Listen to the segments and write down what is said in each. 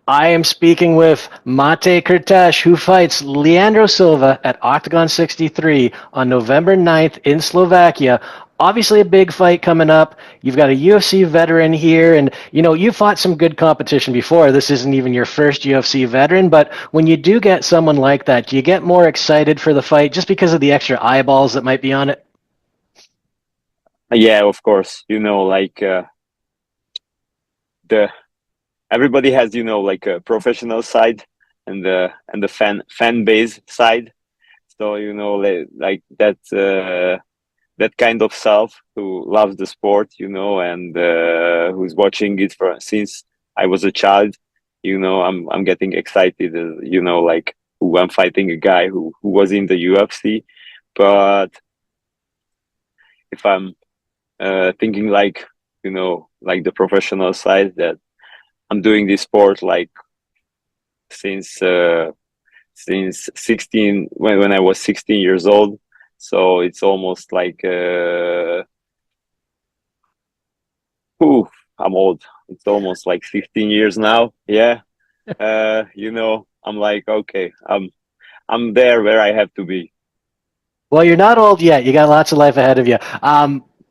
I am speaking with MateKertesz, who fights Leandro Silva at Oktagon 63 on November 9th in Slovakia. Obviously, a big fight coming up. You've got a UFC veteran here, and you fought some good competition before. This isn't even your first UFC veteran, but when you do get someone like that, do you get more excited for the fight just because of the extra eyeballs that might be on it? Yeah, of course. The everybody has like a professional side and the fan base side. So like that kind of self who loves the sport, and who's watching it since I was a child. I'm getting excited. Like who I'm fighting a guy who was in the UFC, but if I'm thinking like like the professional side that I'm doing this sport like since uh, since 16 when I was 16 years old. So it's almost like whew, I'm old. It's almost like 15 years now. Yeah. I'm like, okay, I'm there where I have to be. Well, you're not old yet. You got lots of life ahead of you.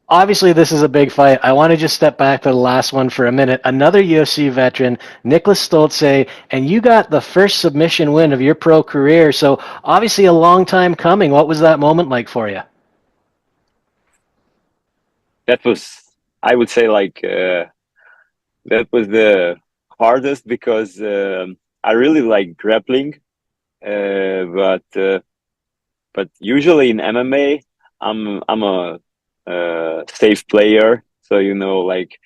Obviously, this is a big fight. I want to just step back to the last one for a minute. Another UFC veteran, Nicholas Stolze, and you got the first submission win of your pro career. So, obviously, a long time coming. What was that moment like for you? That was, I would say, like that was the hardest because I really like grappling, but usually in MMA, I'm a safe player. So like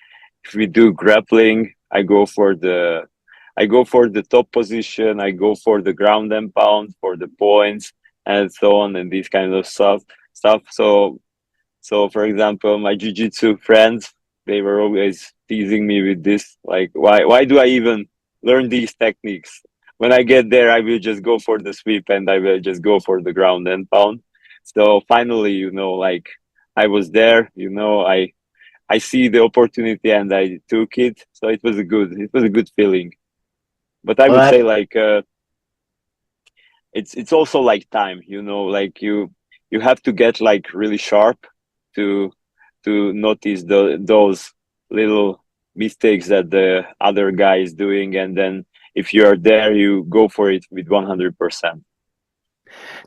if we do grappling, I go for the top position. I go for the ground and pound for the points and so on and these kind of stuff. So for example, my jiu-jitsu friends, they were always teasing me with this, like why do I even learn these techniques? When I get there, I will just go for the sweep and I will just go for the ground and pound. So finally, like I was there, I see the opportunity and I took it. So it was a good feeling. But I Well, would say that like it's also like time, like you have to get like really sharp to notice those little mistakes that the other guy is doing, and then if you are there, you go for it with 100%.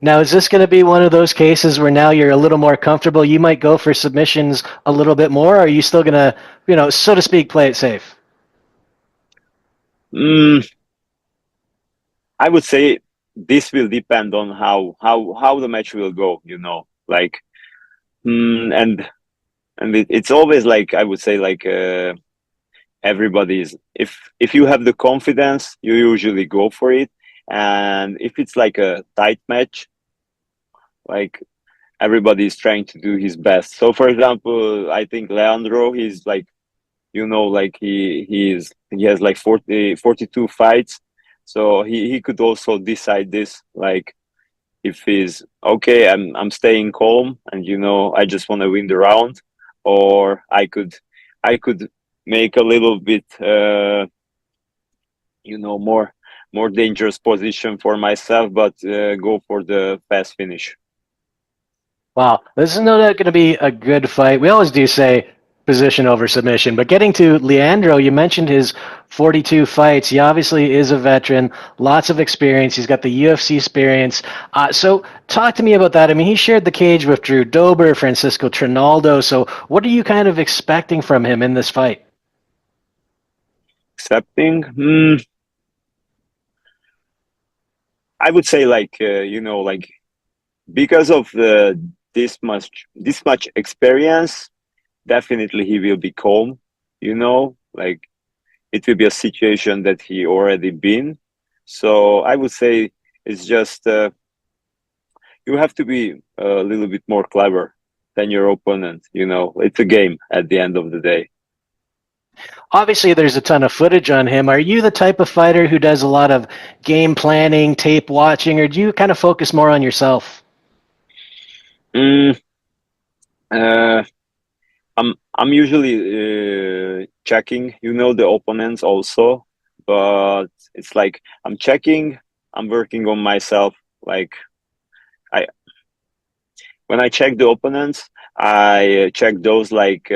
now is this going to be one of those cases where now you're a little more comfortable? You might go for submissions a little bit more, or are you still going to, so to speak, play it safe? mm, I would say this will depend on how the match will go, like and it's always like I would say like everybody's if you have the confidence, you usually go for it, and if it's like a tight match, like everybody is trying to do his best. So for example, I think Leandro, he's like like he has like 42 fights, so he could also decide this, like if he's okay, I'm staying calm and I just want to win the round, or I could make a little bit more dangerous position for myself, but go for the fast finish. Wow, this is no doubt going to be a good fight. We always do say position over submission, but getting to Leandro, you mentioned his 42 fights. He obviously is a veteran, lots of experience. He's got the UFC experience. So talk to me about that. I mean, he shared the cage with Drew Dober, Francisco Trinaldo. So what are you kind of expecting from him in this fight? Accepting, I would say like like because of this much experience, definitely he will be calm. Like it will be a situation that he already been. So I would say it's just you have to be a little bit more clever than your opponent. It's a game at the end of the day. Obviously, there's a ton of footage on him. Are you the type of fighter who does a lot of game planning, tape watching, or do you kind of focus more on yourself? Mm, uh, I'm usually checking, the opponents also, but it's like I'm checking, I'm working on myself. Like I when I check the opponents, I check those like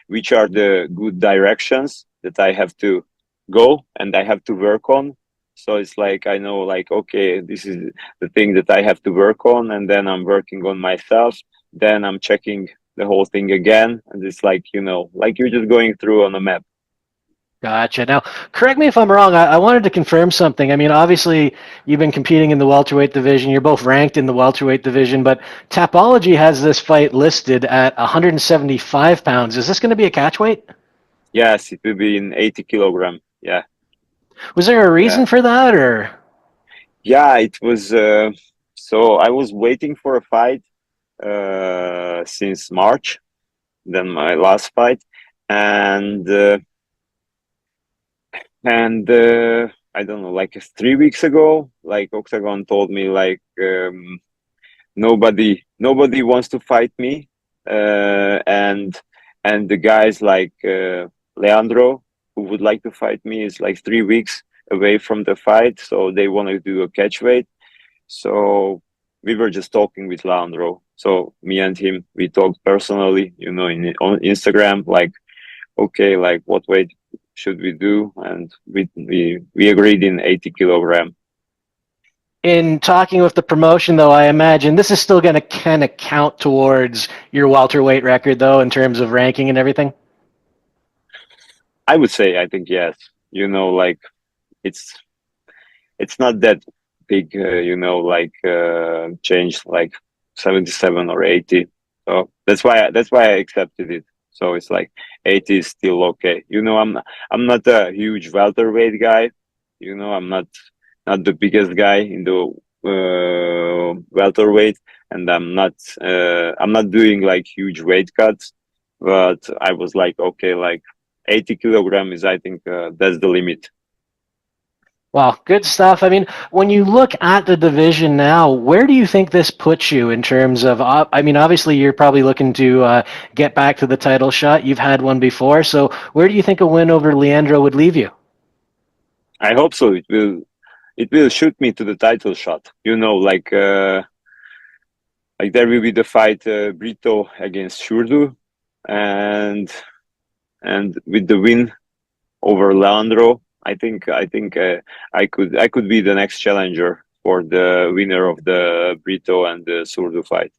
which are the good directions that I have to go and I have to work on. So it's like I know like okay, this is the thing that I have to work on, and then I'm working on myself. Then I'm checking the whole thing again, and it's like like you're just going through on a map. Gotcha. Now, correct me if I'm wrong. I wanted to confirm something. I mean, obviously, you've been competing in the welterweight division. You're both ranked in the welterweight division, but Tapology has this fight listed at 175 pounds. Is this going to be a catchweight? Yes, it will be in 80 kilogram. Yeah, Was there a yeah, reason for that, or? yeah. It was. So I was waiting for a fight since March, then my last fight, and I don't know, like 3 weeks ago, like Oktagon told me like nobody wants to fight me, and the guys like Leandro who would like to fight me is like 3 weeks away from the fight, so they want to do a catch weight. So we were just talking with Leandro. So me and him, we talked personally, on Instagram, like, okay, like what weight should we do? And we agreed in 80 kilogram. In talking with the promotion, though, I imagine this is still going to kind of count towards your welterweight record, though, in terms of ranking and everything. I would say, I think yes. Like it's it's not that big, like change, like 77 or 80. So that's why I accepted it. So it's like 80 is still okay. I'm not a huge welterweight guy. I'm not the biggest guy in the welterweight, and I'm not doing like huge weight cuts. But I was like, okay, like 80 kilogram is, I think, that's the limit. Well, good stuff. I mean, when you look at the division now, where do you think this puts you in terms of? I mean, obviously, you're probably looking to get back to the title shot. You've had one before, so where do you think a win over Leandro would leave you? I hope so. It will shoot me to the title shot. Like there will be the fight Brito against Shurdu, and with the win over Leandro, I think I could be the next challenger for the winner of the Brito and the Surdu fight.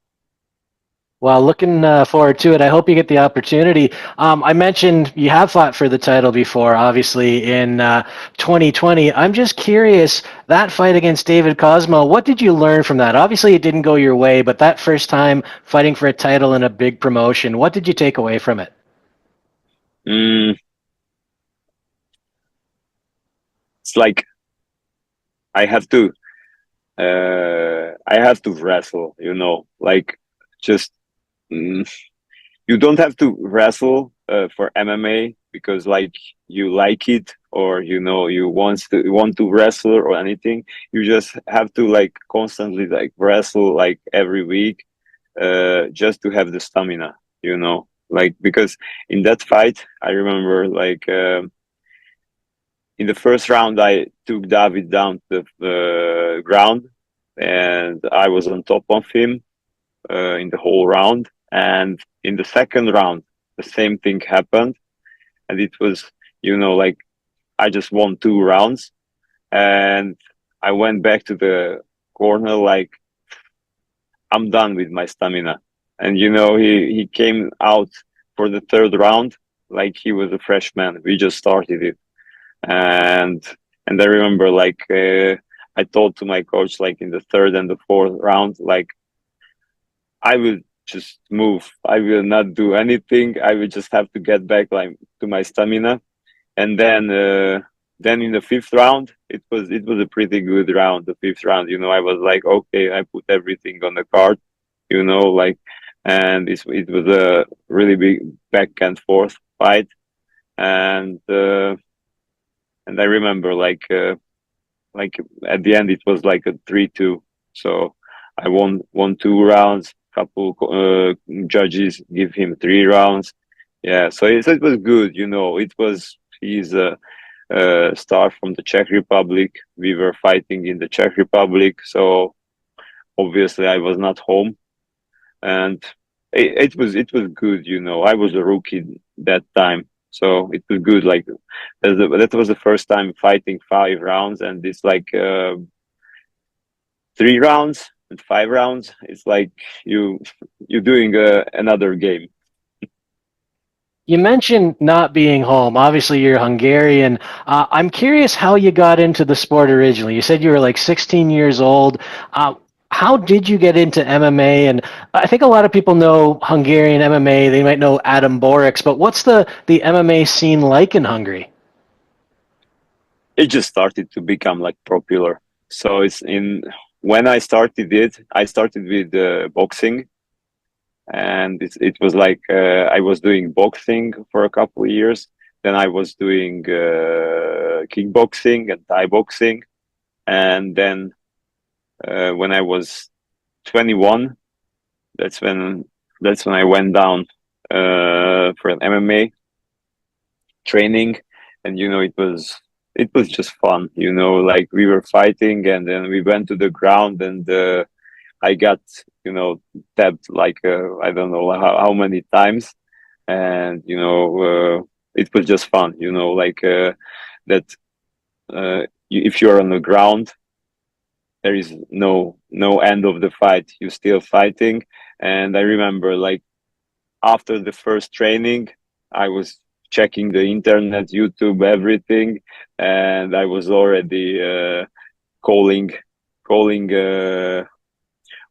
Well, looking forward to it. I hope you get the opportunity. I mentioned you have fought for the title before, obviously, in 2020. I'm just curious, that fight against David Cosmo, what did you learn from that? Obviously, it didn't go your way, but that first time fighting for a title in a big promotion, what did you take away from it? Mm, it's like I have to wrestle. Like just. Mm, you don't have to wrestle for MMA because like you like it, or you want to wrestle or anything. You just have to like constantly like wrestle like every week, just to have the stamina. Like because in that fight, I remember like in the first round I took David down to the ground, and I was on top of him in the whole round. And in the second round, the same thing happened. And it was, like I just won 2 rounds. And I went back to the corner, like, I'm done with my stamina. And, he came out for the third round like he was a freshman. We just started it. And, and I remember, like, I told to my coach, like, in the third and the fourth round, like, I will just move. I will not do anything. I will just have to get back like to my stamina. And then in the fifth round, it was a pretty good round. The fifth round, I was like, okay, I put everything on the card, like, and it was a really big back and forth fight. And and I remember like at the end it was like a 3-2. So I won 2 rounds. Couple judges give him 3 rounds. Yeah, so it was good. It was he's star from the Czech Republic. We were fighting in the Czech Republic, so obviously I was not home, and it was good. I was a rookie that time, so it was good. Like that was the first time fighting 5 rounds, and it's like 3 rounds and 5 rounds. It's like you're doing another game. You mentioned not being home. Obviously, you're Hungarian. I'm curious how you got into the sport originally. You said you were like 16 years old. How did you get into MMA? And I think a lot of people know Hungarian MMA. They might know Adam Borics, but what's the MMA scene like in Hungary? It just started to become like popular. So when I started with boxing, and it was like I was doing boxing for a couple of years. Then I was doing kickboxing and Thai boxing, and then when I was 21, that's when I went down for an MMA training, and it was just fun. Like we were fighting, and then we went to the ground, and I got tapped like I don't know how many times, and it was just fun. Like that. If you're on the ground, there is no end of the fight. You're still fighting, and I remember like after the first training, I was checking the internet, YouTube, everything, and I was already calling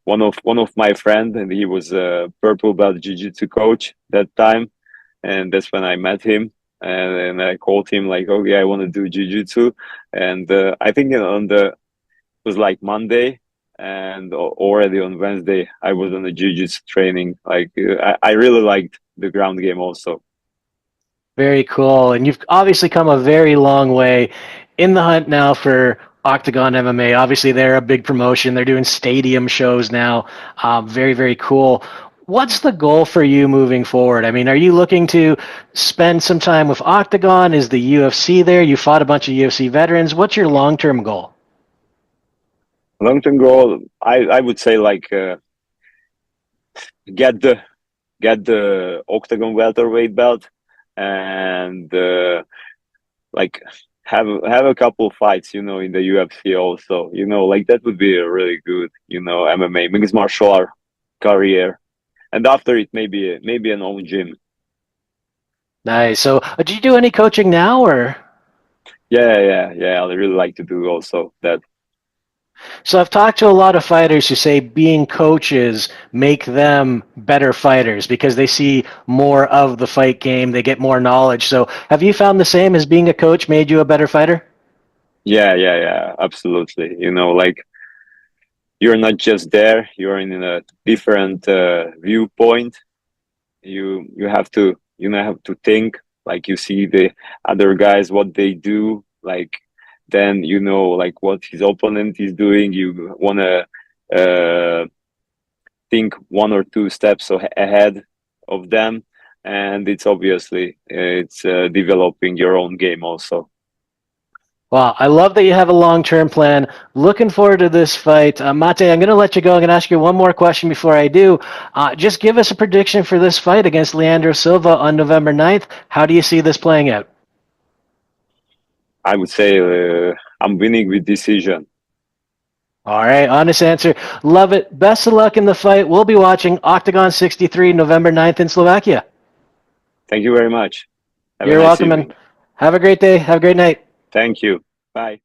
one of my friend, and he was a purple belt jiu-jitsu coach that time, and that's when I met him, and I called him like, okay, I want to do jiu-jitsu, and I think it was like Monday, and already on Wednesday I was on a jiu-jitsu training. Like I really liked the ground game also. Very cool. And you've obviously come a very long way in the hunt now for Oktagon MMA. Obviously, they're a big promotion. They're doing stadium shows now. Very, very cool. What's the goal for you moving forward? I mean, are you looking to spend some time with Oktagon? Is the UFC there? You fought a bunch of UFC veterans. What's your long-term goal? Long-term goal, I would say like get the Oktagon welterweight belt, and like have a couple fights, in the UFC also. Like that would be a really good, MMA mixed martial art career, and after it maybe an own gym. Nice. So, do you do any coaching now, or? Yeah. I really like to do also that. So I've talked to a lot of fighters who say being coaches make them better fighters because they see more of the fight game, they get more knowledge. So have you found the same? Has being a coach made you a better fighter? Yeah, absolutely. Like you're not just there, you're in a different viewpoint. You have to have to think, like you see the other guys what they do, like then like what his opponent is doing. You want to think 1 or 2 steps ahead of them, and it's obviously it's developing your own game also. Well, I love that you have a long-term plan. Looking forward to this fight. Mate, I'm going to let you go. I'm going to ask you one more question before I do. Just give us a prediction for this fight against Leandro Silva on November 9th. How do you see this playing out? I would say I'm winning with decision. All right, honest answer. Love it. Best of luck in the fight. We'll be watching Oktagon 63 November 9th in Slovakia. Thank you very much. Have a You're nice welcome, evening. and have a great day. Have a great night. Thank you. Bye.